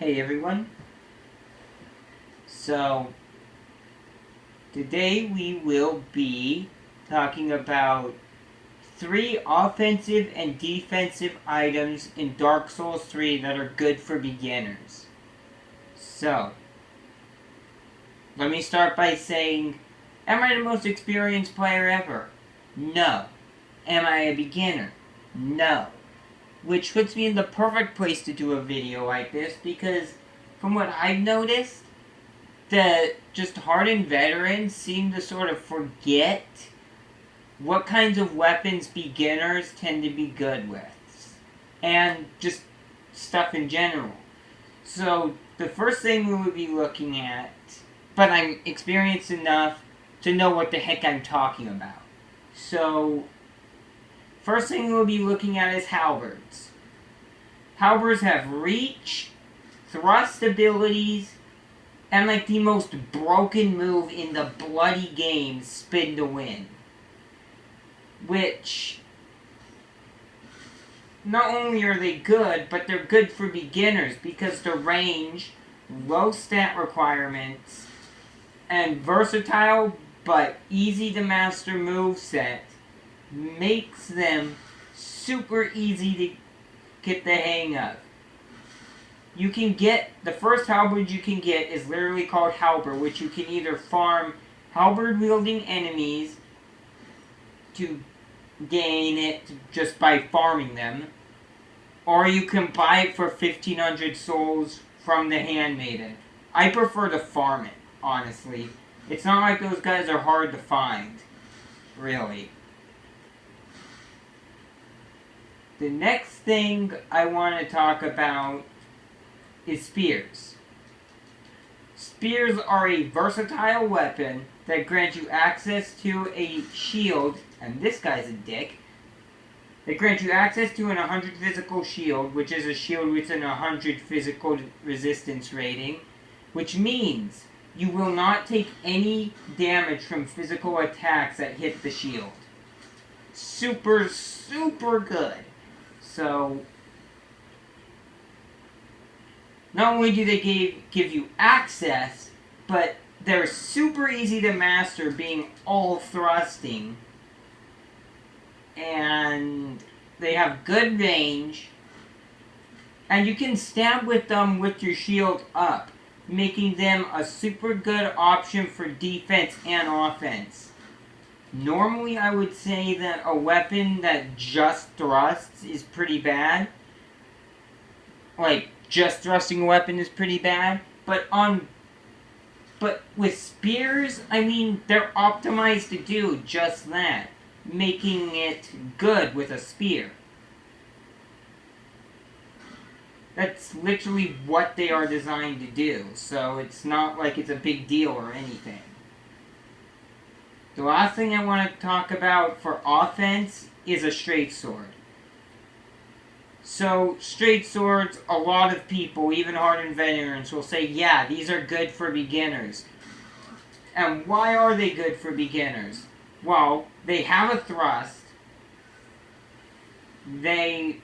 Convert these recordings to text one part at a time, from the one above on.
Hey everyone. So, today we will be talking about 3 offensive and defensive items in Dark Souls 3 that are good for beginners. So, let me start by saying, am I the most experienced player ever? No. Am I a beginner? No. Which puts me in the perfect place to do a video like this because, from what I've noticed, the just hardened veterans seem to sort of forget what kinds of weapons beginners tend to be good with. And just stuff in general. So, the first thing we would be looking at, but I'm experienced enough to know what the heck I'm talking about. So, first thing we'll be looking at is halberds. Halberds have reach, thrust abilities, and like the most broken move in the bloody game, spin to win. Which, not only are they good, but they're good for beginners because the range, low stat requirements, and versatile but easy to master moveset makes them super easy to get the hang of. You can get, the first halberd you can get is literally called halberd, which you can either farm halberd wielding enemies to gain it just by farming them, or you can buy it for 1500 souls from the handmaiden. I prefer to farm it, honestly. It's not like those guys are hard to find, really. The next thing I want to talk about is spears. Spears are a versatile weapon that grants you access to a shield, and this guy's a dick. They grant you access to an 100 physical shield, which is a shield with an 100 physical resistance rating, which means you will not take any damage from physical attacks that hit the shield. Super, super good. So, not only do they give you access, but they're super easy to master, being all thrusting. And they have good range. And you can stab with them with your shield up, making them a super good option for defense and offense. Normally I would say that a weapon that just thrusts is pretty bad. Like, just thrusting a weapon is pretty bad, but with spears, I mean, they're optimized to do just that, making it good with a spear. That's literally what they are designed to do, so it's not like it's a big deal or anything. The last thing I want to talk about for offense is a straight sword. So, straight swords, a lot of people, even hardened veterans, will say, yeah, these are good for beginners. And why are they good for beginners? Well, they have a thrust. They've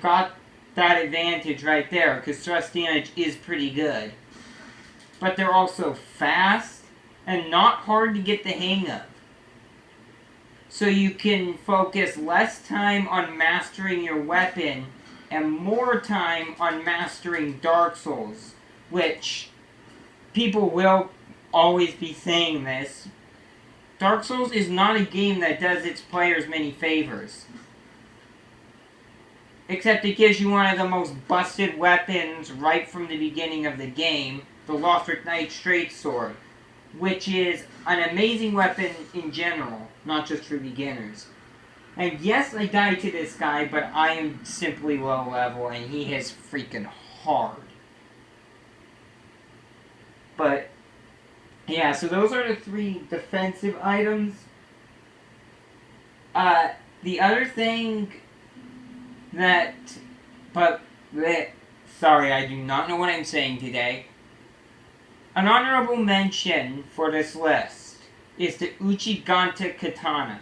got that advantage right there, because thrust damage is pretty good. But they're also fast, and not hard to get the hang of. So you can focus less time on mastering your weapon and more time on mastering Dark Souls, which people will always be saying this. Dark Souls is not a game that does its players many favors. Except it gives you one of the most busted weapons right from the beginning of the game, the Lothric Knight Straight Sword, which is an amazing weapon in general, not just for beginners. And yes, I died to this guy, but I am simply low level, and he is freaking hard. But, yeah, so those are the 3 defensive items. The other thing sorry, I do not know what I'm saying today. An honorable mention for this list is the Uchiganta Katana.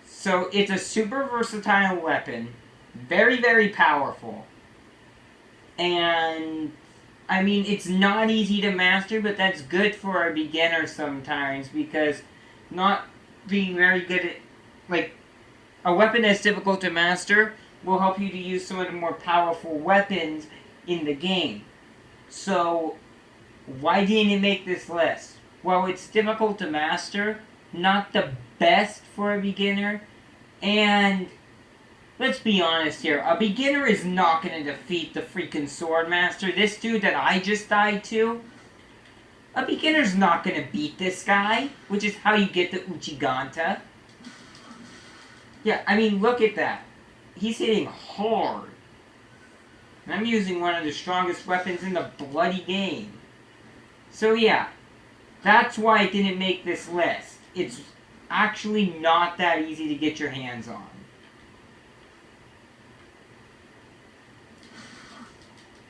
So it's a super versatile weapon, very, very powerful. And I mean, it's not easy to master, but that's good for a beginner sometimes because not being very good at, like, a weapon that's difficult to master will help you to use some of the more powerful weapons in the game. So, why didn't it make this list? Well, it's difficult to master, not the best for a beginner, and let's be honest here, a beginner is not going to defeat the freaking Sword Master. This dude that I just died to, a beginner's not going to beat this guy, which is how you get the Uchiganta. Yeah, I mean, look at that. He's hitting hard. And I'm using one of the strongest weapons in the bloody game. So yeah, that's why it didn't make this list. It's actually not that easy to get your hands on.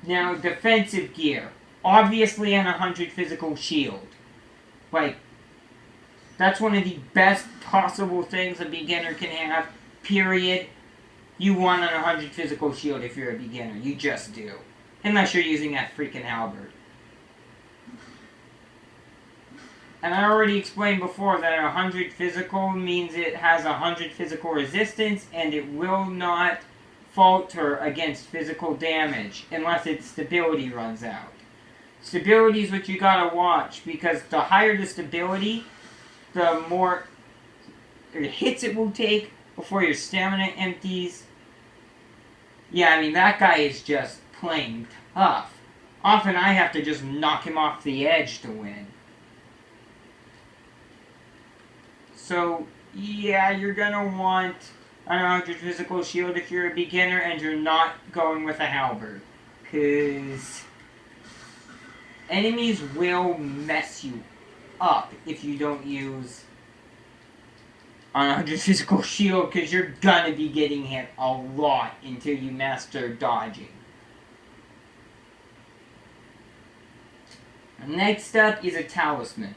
Now, defensive gear. Obviously on 100 physical shield. Like, that's one of the best possible things a beginner can have, period. You want an 100 physical shield if you're a beginner. You just do. Unless you're using that freaking halberd. And I already explained before that 100 physical means it has 100 physical resistance and it will not falter against physical damage unless its stability runs out. Stability is what you gotta watch because the higher the stability, the more hits it will take before your stamina empties. Yeah, I mean, that guy is just plain tough. Often I have to just knock him off the edge to win. So, yeah, you're gonna want an 100 physical shield if you're a beginner and you're not going with a halberd. Because enemies will mess you up if you don't use an 100 physical shield because you're gonna be getting hit a lot until you master dodging. Next up is a talisman.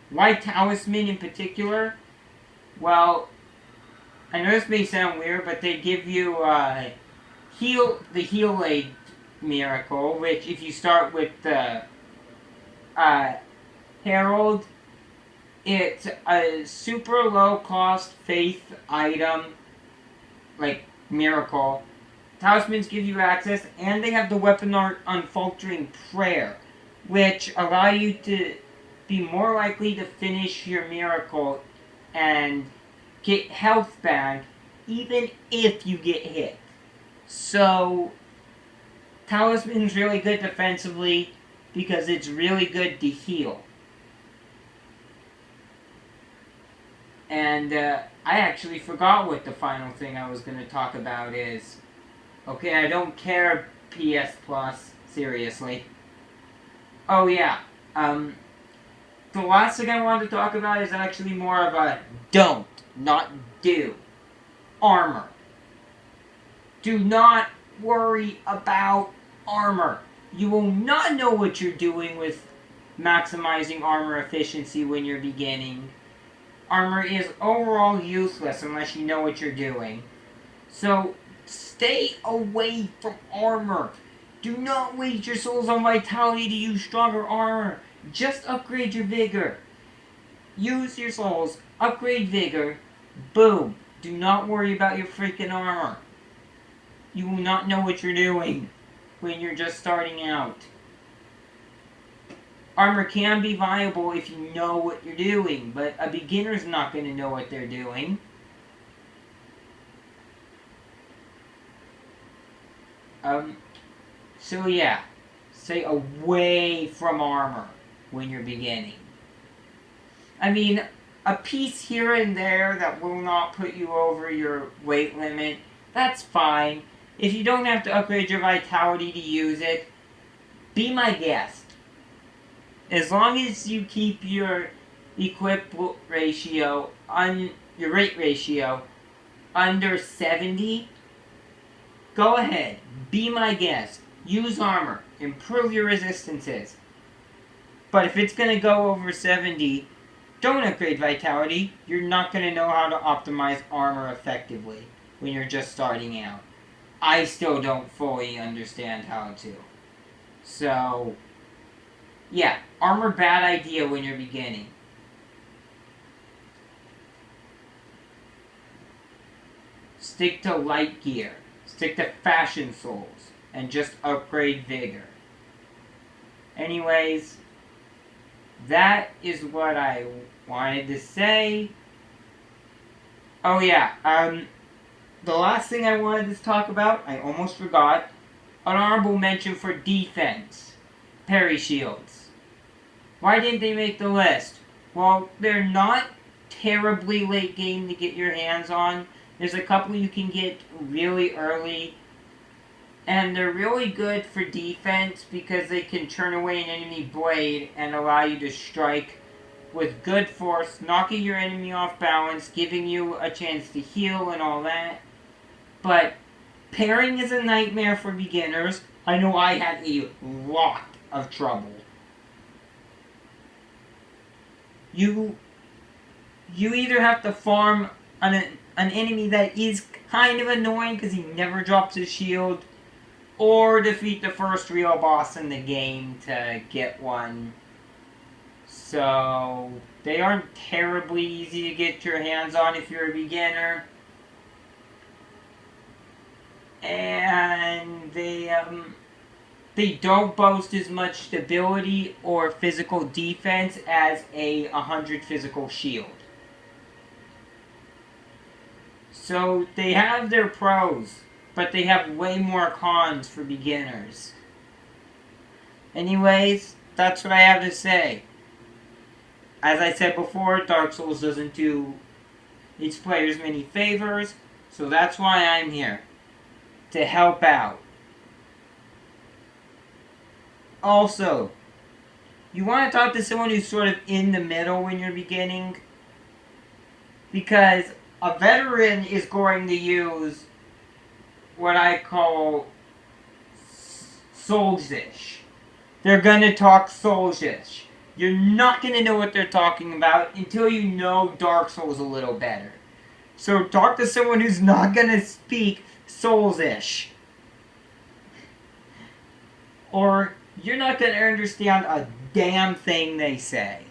Why talisman in particular? Well, I know this may sound weird, but they give you the heal aid miracle, which if you start with the Herald, it's a super low cost faith item, like miracle. Talismans give you access, and they have the weapon art Unfaltering Prayer, which allow you to be more likely to finish your miracle and get health back even if you get hit. So, Talisman's really good defensively because it's really good to heal. And I actually forgot what the final thing I was going to talk about is. Okay, I don't care, PS Plus, seriously. Oh yeah, the last thing I wanted to talk about is actually more of a don't, not do. Armor. Do not worry about armor. You will not know what you're doing with maximizing armor efficiency when you're beginning. Armor is overall useless unless you know what you're doing. So, stay away from armor. Do not waste your souls on vitality to use stronger armor. Just upgrade your vigor. Use your souls, upgrade vigor, boom. Do not worry about your freaking armor. You will not know what you're doing when you're just starting out. Armor can be viable if you know what you're doing, but a beginner's not going to know what they're doing. So yeah, stay away from armor when you're beginning. I mean, a piece here and there that will not put you over your weight limit, that's fine. If you don't have to upgrade your vitality to use it, be my guest. As long as you keep your equip ratio, your rate ratio, under 70, go ahead, be my guest. Use armor, improve your resistances. But if it's going to go over 70, don't upgrade vitality. You're not going to know how to optimize armor effectively when you're just starting out. I still don't fully understand how to. So, yeah, armor bad idea when you're beginning. Stick to light gear. Stick to fashion souls. And just upgrade vigor. Anyways, that is what I wanted to say. Oh yeah, the last thing I wanted to talk about, I almost forgot. An honorable mention for defense. Parry shields. Why didn't they make the list? Well, they're not terribly late game to get your hands on. There's a couple you can get really early. And they're really good for defense because they can turn away an enemy blade and allow you to strike with good force, knocking your enemy off balance, giving you a chance to heal and all that. But pairing is a nightmare for beginners. I know I had a lot of trouble. You either have to farm an enemy that is kind of annoying because he never drops his shield, or defeat the first real boss in the game to get one. So they aren't terribly easy to get your hands on if you're a beginner. And they don't boast as much stability or physical defense as a 100 physical shield. So they have their pros, but they have way more cons for beginners. Anyways, that's what I have to say. As I said before, Dark Souls doesn't do its players many favors, so that's why I'm here. To help out. Also, you want to talk to someone who's sort of in the middle when you're beginning, because a veteran is going to use what I call Soulsish. They're going to talk Soulsish. You're not going to know what they're talking about until you know Dark Souls a little better. So talk to someone who's not going to speak Soulsish. Or you're not going to understand a damn thing they say.